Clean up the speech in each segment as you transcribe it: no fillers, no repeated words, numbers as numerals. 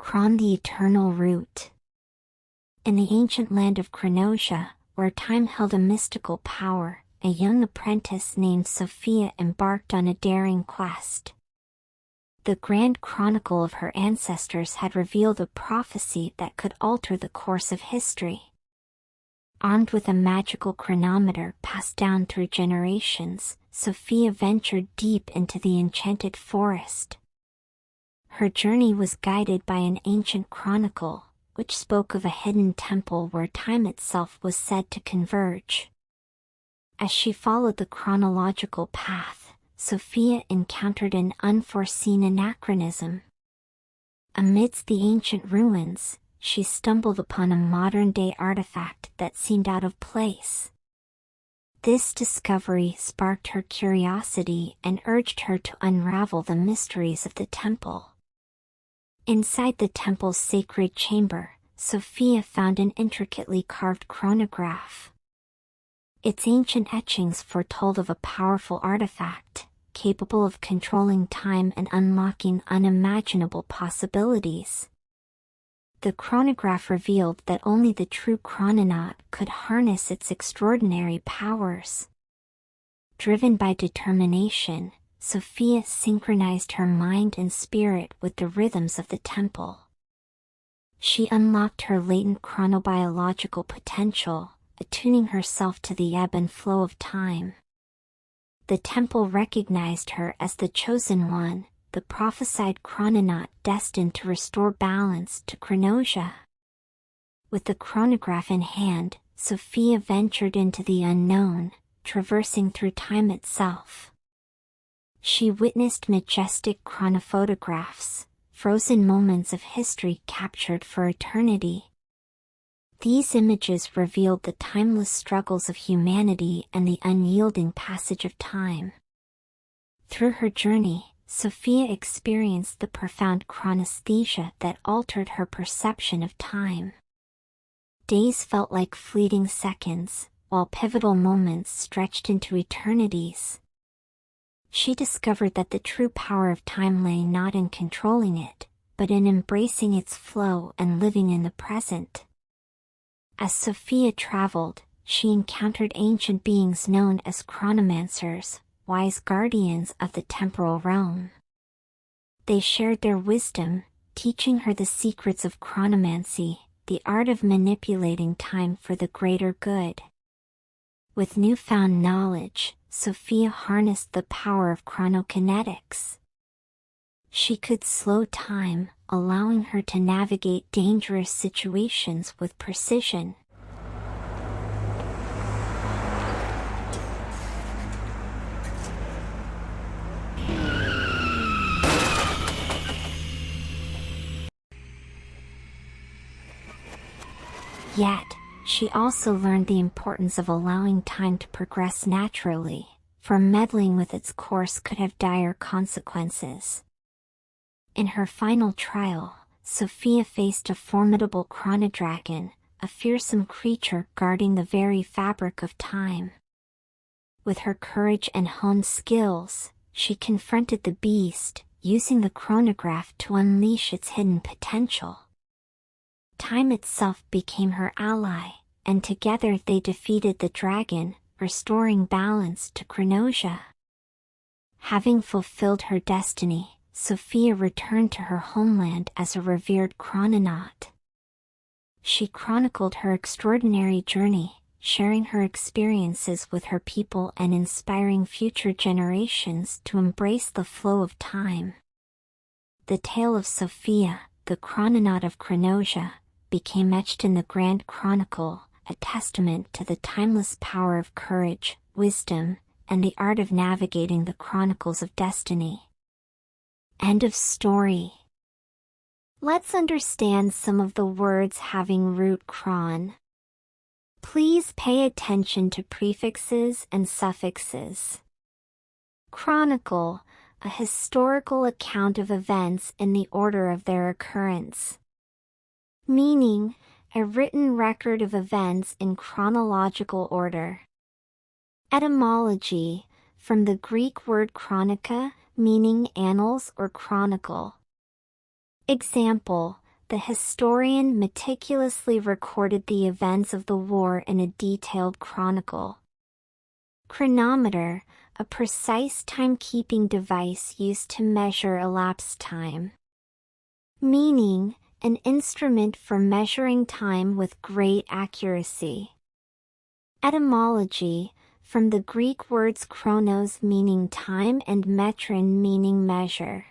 Chron, the eternal root. In the ancient land of Chronosia, where time held a mystical power, a young apprentice named Sophia embarked on a daring quest. The grand chronicle of her ancestors had revealed a prophecy that could alter the course of history. Armed with a magical chronometer passed down through generations, Sophia ventured deep into the enchanted forest. Her journey was guided by an ancient chronicle, which spoke of a hidden temple where time itself was said to converge. As she followed the chronological path, Sophia encountered an unforeseen anachronism. Amidst the ancient ruins, she stumbled upon a modern-day artifact that seemed out of place. This discovery sparked her curiosity and urged her to unravel the mysteries of the temple. Inside the temple's sacred chamber, Sophia found an intricately carved chronograph. Its ancient etchings foretold of a powerful artifact, capable of controlling time and unlocking unimaginable possibilities. The chronograph revealed that only the true chrononaut could harness its extraordinary powers. Driven by determination, Sophia synchronized her mind and spirit with the rhythms of the temple. She unlocked her latent chronobiological potential, attuning herself to the ebb and flow of time. The temple recognized her as the chosen one, the prophesied chrononaut destined to restore balance to Chronosia. With the chronograph in hand, Sophia ventured into the unknown, traversing through time itself. She witnessed majestic chronophotographs, frozen moments of history captured for eternity. These images revealed the timeless struggles of humanity and the unyielding passage of time. Through her journey, Sophia experienced the profound chronesthesia that altered her perception of time. Days felt like fleeting seconds, while pivotal moments stretched into eternities. She discovered that the true power of time lay not in controlling it, but in embracing its flow and living in the present. As Sophia traveled, she encountered ancient beings known as chronomancers, wise guardians of the temporal realm. They shared their wisdom, teaching her the secrets of chronomancy, the art of manipulating time for the greater good. With newfound knowledge, Sophia harnessed the power of chronokinetics. She could slow time, allowing her to navigate dangerous situations with precision. Yet, she also learned the importance of allowing time to progress naturally, for meddling with its course could have dire consequences. In her final trial, Sophia faced a formidable chronodragon, a fearsome creature guarding the very fabric of time. With her courage and honed skills, she confronted the beast, using the chronograph to unleash its hidden potential. Time itself became her ally, and together they defeated the dragon, restoring balance to Chronosia. Having fulfilled her destiny, Sophia returned to her homeland as a revered chrononaut. She chronicled her extraordinary journey, sharing her experiences with her people and inspiring future generations to embrace the flow of time. The tale of Sophia, the chrononaut of Chronosia, became etched in the Grand Chronicle, a testament to the timeless power of courage, wisdom, and the art of navigating the chronicles of destiny. End of story. Let's understand some of the words having root chron. Please pay attention to prefixes and suffixes. Chronicle, a historical account of events in the order of their occurrence. Meaning, a written record of events in chronological order. Etymology, from the Greek word chronika, meaning annals or chronicle. Example, the historian meticulously recorded the events of the war in a detailed chronicle. Chronometer, a precise timekeeping device used to measure elapsed time. Meaning, an instrument for measuring time with great accuracy. Etymology, from the Greek words chronos meaning time and metron meaning measure.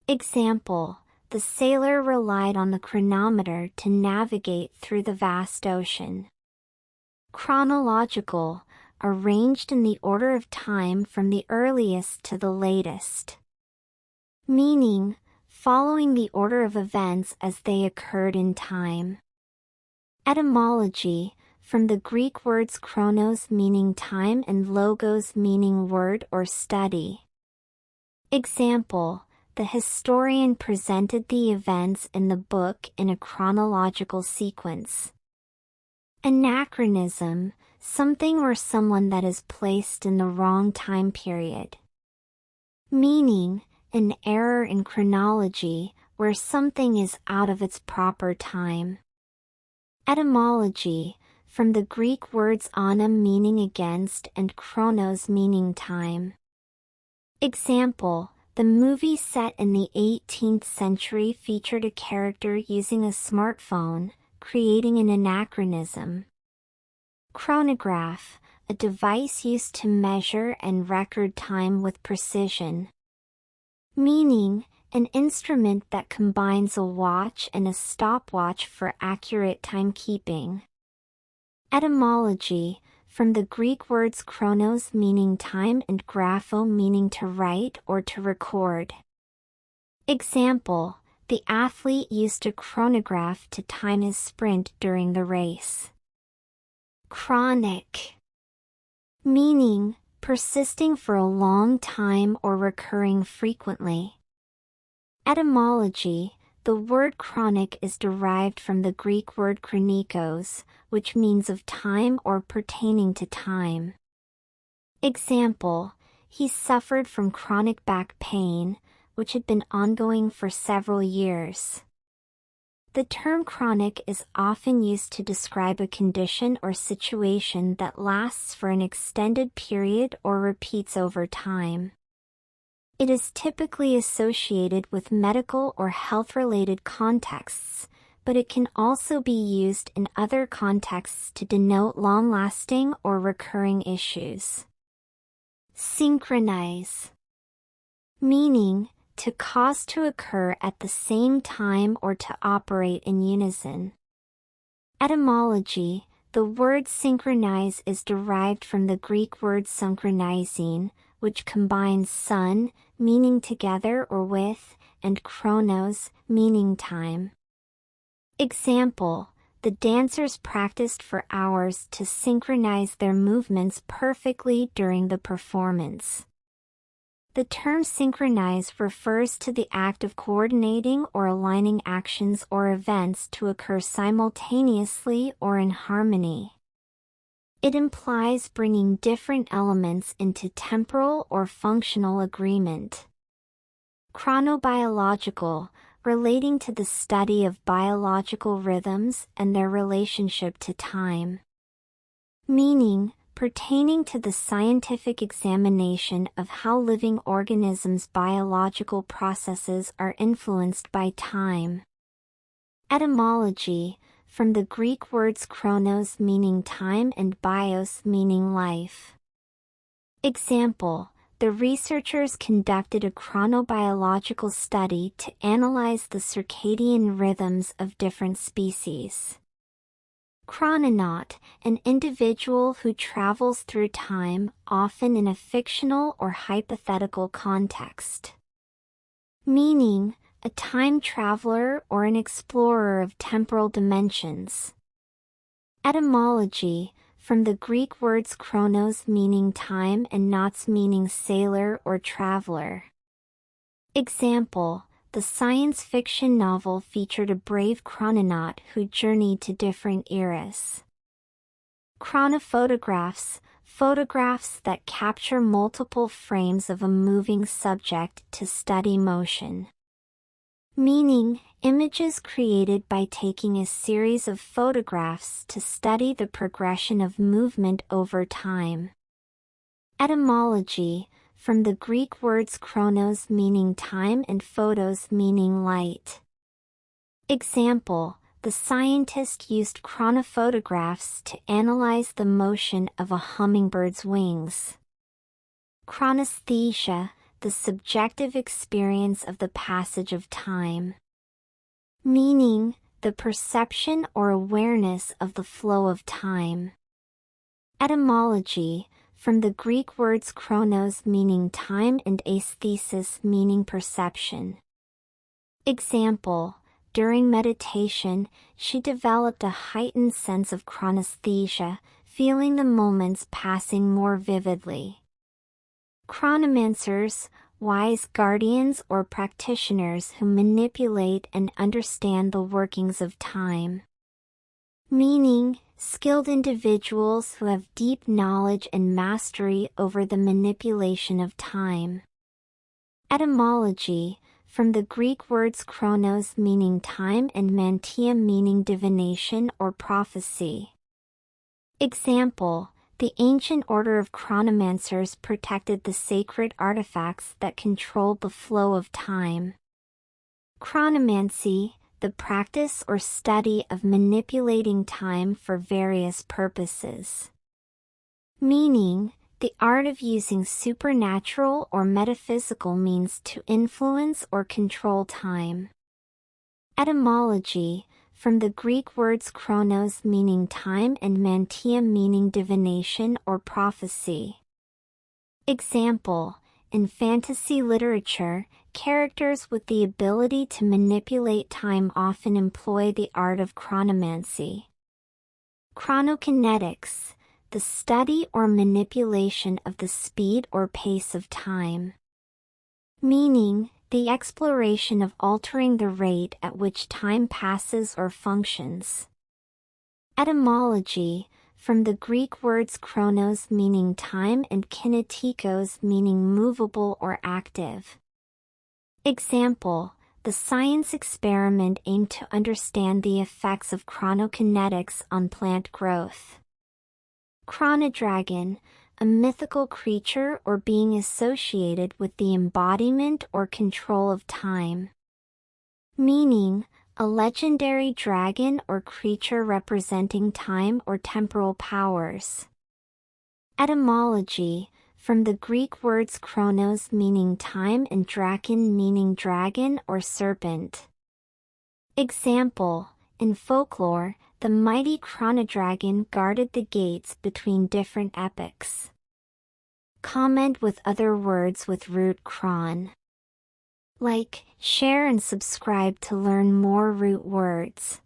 Example, the sailor relied on the chronometer to navigate through the vast ocean. Chronological, arranged in the order of time from the earliest to the latest. Meaning, following the order of events as they occurred in time. Etymology, from the Greek words chronos meaning time and logos meaning word or study. Example, the historian presented the events in the book in a chronological sequence. Anachronism, something or someone that is placed in the wrong time period. Meaning, an error in chronology, where something is out of its proper time. Etymology, from the Greek words ana meaning against and chronos meaning time. Example, the movie set in the 18th century featured a character using a smartphone, creating an anachronism. Chronograph, a device used to measure and record time with precision. Meaning, an instrument that combines a watch and a stopwatch for accurate timekeeping. Etymology, from the Greek words chronos meaning time and grapho meaning to write or to record. Example, the athlete used a chronograph to time his sprint during the race. Chronic, meaning, persisting for a long time or recurring frequently. Etymology, the word chronic is derived from the Greek word chronikos, which means of time or pertaining to time. Example, he suffered from chronic back pain, which had been ongoing for several years. The term chronic is often used to describe a condition or situation that lasts for an extended period or repeats over time. It is typically associated with medical or health-related contexts, but it can also be used in other contexts to denote long-lasting or recurring issues. Synchronize, meaning, to cause to occur at the same time or to operate in unison. Etymology, the word synchronize is derived from the Greek word synchronizing, which combines sun, meaning together or with, and chronos, meaning time. Example, the dancers practiced for hours to synchronize their movements perfectly during the performance. The term synchronize refers to the act of coordinating or aligning actions or events to occur simultaneously or in harmony. It implies bringing different elements into temporal or functional agreement. Chronobiological, relating to the study of biological rhythms and their relationship to time. Meaning, pertaining to the scientific examination of how living organisms' biological processes are influenced by time. Etymology, from the Greek words chronos meaning time and bios meaning life. Example, the researchers conducted a chronobiological study to analyze the circadian rhythms of different species. Chrononaut, an individual who travels through time, often in a fictional or hypothetical context. Meaning, a time traveler or an explorer of temporal dimensions. Etymology, from the Greek words chronos meaning time and nauts meaning sailor or traveler. Example, the science fiction novel featured a brave chrononaut who journeyed to different eras. Chronophotographs, photographs that capture multiple frames of a moving subject to study motion. Meaning, images created by taking a series of photographs to study the progression of movement over time. Etymology, from the Greek words chronos meaning time and photos meaning light. Example, the scientist used chronophotographs to analyze the motion of a hummingbird's wings. Chronesthesia, the subjective experience of the passage of time. Meaning, the perception or awareness of the flow of time. Etymology, from the Greek words chronos meaning time and aesthesis meaning perception. Example, during meditation, she developed a heightened sense of chronesthesia, feeling the moments passing more vividly. Chronomancers, wise guardians or practitioners who manipulate and understand the workings of time. Meaning, skilled individuals who have deep knowledge and mastery over the manipulation of time. Etymology, from the Greek words chronos meaning time and mantia meaning divination or prophecy. Example, the ancient order of chronomancers protected the sacred artifacts that controlled the flow of time. Chronomancy, the practice or study of manipulating time for various purposes. Meaning, the art of using supernatural or metaphysical means to influence or control time. Etymology, from the Greek words chronos meaning time and mantia meaning divination or prophecy. Example, in fantasy literature, characters with the ability to manipulate time often employ the art of chronomancy. Chronokinetics, the study or manipulation of the speed or pace of time. Meaning, the exploration of altering the rate at which time passes or functions. Etymology, from the Greek words chronos meaning time and kinetikos meaning movable or active. Example, the science experiment aimed to understand the effects of chronokinetics on plant growth. Chronodragon, a mythical creature or being associated with the embodiment or control of time. Meaning, a legendary dragon or creature representing time or temporal powers. Etymology, from the Greek words chronos meaning time and drakon meaning dragon or serpent. Example, in folklore, the mighty chronodragon guarded the gates between different epochs. Comment with other words with root chron. Like, share and subscribe to learn more root words.